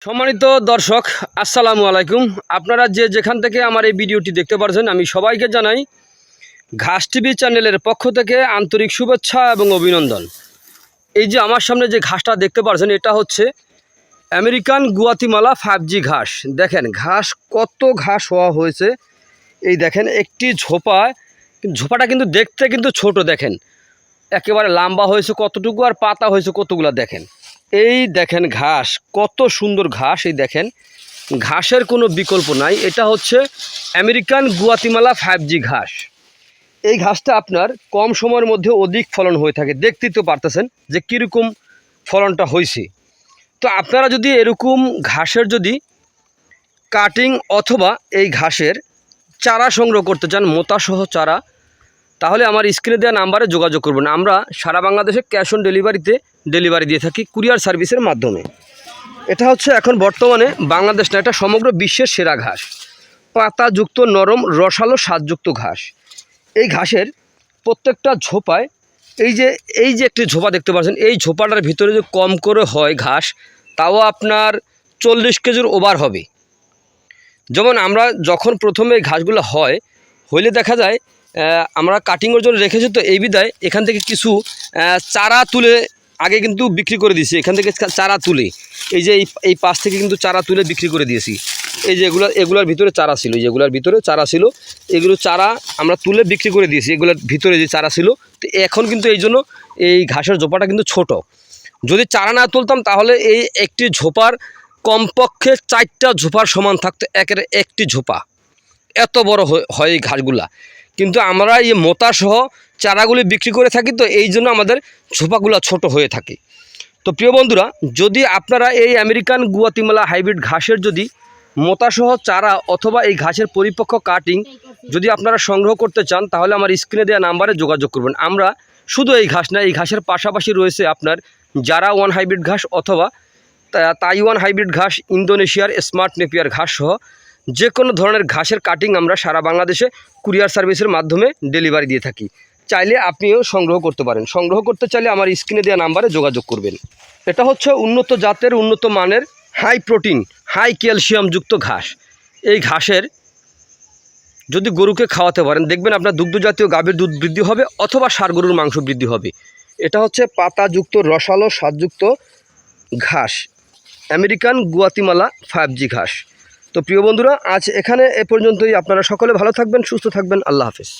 সম্মানিত দর্শক, আসসালামু আলাইকুম। আপনারা যে যেখান থেকে আমার এই ভিডিওটি দেখতে পাচ্ছেন, আমি সবাইকে জানাই ঘাস টিভি চ্যানেলের পক্ষ থেকে আন্তরিক শুভেচ্ছা এবং অভিনন্দন। এই যে আমার সামনে যে ঘাসটা দেখতে পাচ্ছেন, এটা হচ্ছে আমেরিকান গুয়াতিমালা 5G ঘাস। দেখেন ঘাস কত ঘাস হওয়া হয়েছে। এই দেখেন একটি ঝোপাটা কিন্তু দেখতে কিন্তু ছোট, দেখেন একেবারে লম্বা হয়েছে কতটুকু, আর পাতা হয়েছে কতগুলা। দেখেন এই দেখেন ঘাস, কত সুন্দর ঘাস। এই দেখেন ঘাসের কোনো বিকল্প নাই। এটা হচ্ছে আমেরিকান গুয়াতিমালা 5G ঘাস। এই ঘাসটা আপনার কম সময়ের মধ্যে অধিক ফলন হয়ে থাকে। দেখতেই তো পারতেছেন যে কীরকম ফলনটা হয়েছে। তো আপনারা যদি এরকম ঘাসের যদি কাটিং অথবা এই ঘাসের চারা সংগ্রহ করতে চান, মোতাসহ চারা, তাহলে আমার স্ক্রিনে দেওয়া নাম্বারে যোগাযোগ করবেন। আমরা সারা বাংলাদেশে ক্যাশ অন ডেলিভারি দিয়ে থাকি কুরিয়ার সার্ভিসের মাধ্যমে। এটা হচ্ছে এখন বর্তমানে বাংলাদেশ না, এটা সমগ্র বিশ্বের সেরা ঘাস। পাতাযুক্ত নরম রসালো স্বাদযুক্ত ঘাস। এই ঘাসের প্রত্যেকটা ঝোপায় এই যে একটি ঝোপা দেখতে পাচ্ছেন, এই ঝোপাটার ভিতরে যে কম করে হয় ঘাস, তাও আপনার 40 কেজির ওভার হবে। যেমন আমরা যখন প্রথমে এই ঘাসগুলো হইলে দেখা যায় আমরা কাটিংয়ের জন্য রেখেছি, তো এই বিদায় এখান থেকে কিছু চারা তুলে আগে কিন্তু বিক্রি করে দিয়েছি। এখান থেকে চারা তুলে এই যে এই পাশ থেকে কিন্তু চারা তুলে বিক্রি করে দিয়েছি। এই যে এগুলোর ভিতরে চারা ছিল, যেগুলোর ভিতরে চারা ছিল, এগুলো চারা আমরা তুলে বিক্রি করে দিয়েছি। এগুলোর ভিতরে যে চারা ছিল, তো এখন কিন্তু এই জন্য এই ঘাসের ঝোপাটা কিন্তু ছোট। যদি চারা না তুলতাম তাহলে এই একটি ঝোপার কমপক্ষে 4টা ঝোপার সমান থাকতো, একের একটি ঝোপা। এত বড় হয় এই ঘাসগুলা। কিন্তু আমরা এই মোতাসহ চারাগুলি বিক্রি করে থাকি, তো এই জন্য আমাদের ঝোপাগুলো ছোট হয়ে থাকে। তো প্রিয় বন্ধুরা, যদি আপনারা এই আমেরিকান গুয়াতিমালা হাইব্রিড ঘাসের যদি মোতাসহ চারা অথবা এই ঘাসের পরিপক্ক কাটিং যদি আপনারা সংগ্রহ করতে চান, তাহলে আমার স্ক্রিনে দেওয়া নাম্বারে যোগাযোগ করবেন। আমরা শুধু এই ঘাস না, এই ঘাসের পাশাপাশি রয়েছে আপনার জারা 1 হাইব্রিড ঘাস অথবা তাইওয়ান হাইব্রিড ঘাস, ইন্দোনেশিয়ার স্মার্ট নেপিয়ার ঘাস সহ যে কোনো ধরনের ঘাসের কাটিং আমরা সারা বাংলাদেশে কুরিয়ার সার্ভিসের মাধ্যমে ডেলিভারি দিয়ে থাকি। চাইলে আপনিও সংগ্রহ করতে পারেন। সংগ্রহ করতে চাইলে আমার স্ক্রিনে দেওয়া নাম্বারে যোগাযোগ করবেন। এটা হচ্ছে উন্নত জাতের, উন্নত মানের, হাই প্রোটিন, হাই ক্যালসিয়ামযুক্ত ঘাস। এই ঘাসের যদি গরুকে খাওয়াতে পারেন, দেখবেন আপনার দুগ্ধজাতীয় গাভীর দুধ বৃদ্ধি হবে অথবা ষাঁড় গরুর মাংস বৃদ্ধি হবে। এটা হচ্ছে পাতাযুক্ত রসালো স্বাদযুক্ত ঘাস, আমেরিকান গুয়াতিমালা 5G ঘাস। তো প্রিয় বন্ধুরা, আজ এখানে এ পর্যন্তই। আপনারা সকলে ভালো থাকবেন, সুস্থ থাকবেন। আল্লাহ হাফেজ।